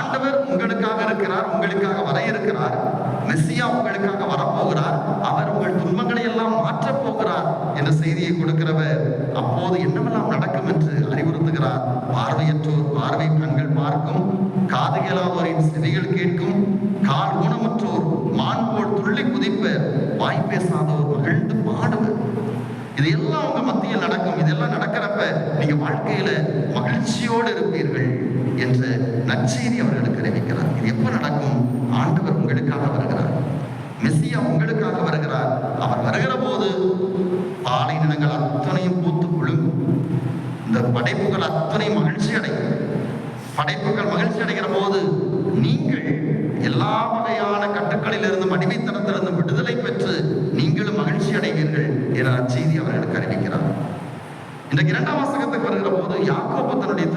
ஆண்டவர் உங்களுக்காக இருக்கிறார், உங்களுக்காக வர இருக்கிறார். மெஸ்ஸியா உங்களுக்காக வரப்போகிறார். அவர் உங்கள் துன்பங்களை எல்லாம் மாற்றப் போகிறார் என்ற செய்தியை கொடுக்கிறவர். அப்போது என்னவெல்லாம் நடக்கும் என்று அறிவுறுத்துகிறார். பார்வையற்றோர் பார்வை கண்கள் பார்க்கும், காது கேளாதோரின் செவிகள் கேட்கும், கால் ஊனமுற்றோர் மான் போல் துள்ளி குதிப்பர், வாய் பேசாதோர் மகிழ்ந்து பாடுவர். இது எல்லாம் உங்க மத்தியில் நடக்கும். இதெல்லாம் நடக்கிறப்ப நீங்க வாழ்க்கையில மகிழ்ச்சியோடு இருப்பீர்கள் என்ற நற்செய்தி அவர்களுக்கு அறிவிக்கிறார். இது எப்ப நடக்கும்? ஆண்டவர் உங்களுக்காக வருகிறார், மெஸ்ஸியா உங்களுக்காக வருகிறார். அவர் வருகிற போது பாலை நிலங்கள் அத்தனையும் பூத்து குலுங்கும், இந்த படைப்புகள் அத்தனை மகிழ்ச்சி அடையும். படைப்புகள் மகிழ்ச்சி அடைகிற போது நீங்கள் எல்லா வகையான கட்டுக்களிலிருந்தும் அடிமைத்தனத்திலிருந்தும் விடுதலை பெற்று நீங்களும் மகிழ்ச்சி அடைவீர்கள் என்ற செய்தி அவர்களுக்கு அறிவிக்கிறார். இன்றைக்கு இரண்டாம் வாசகத்துக்கு வருகிற போது யாக்கோபு தன்னுடைய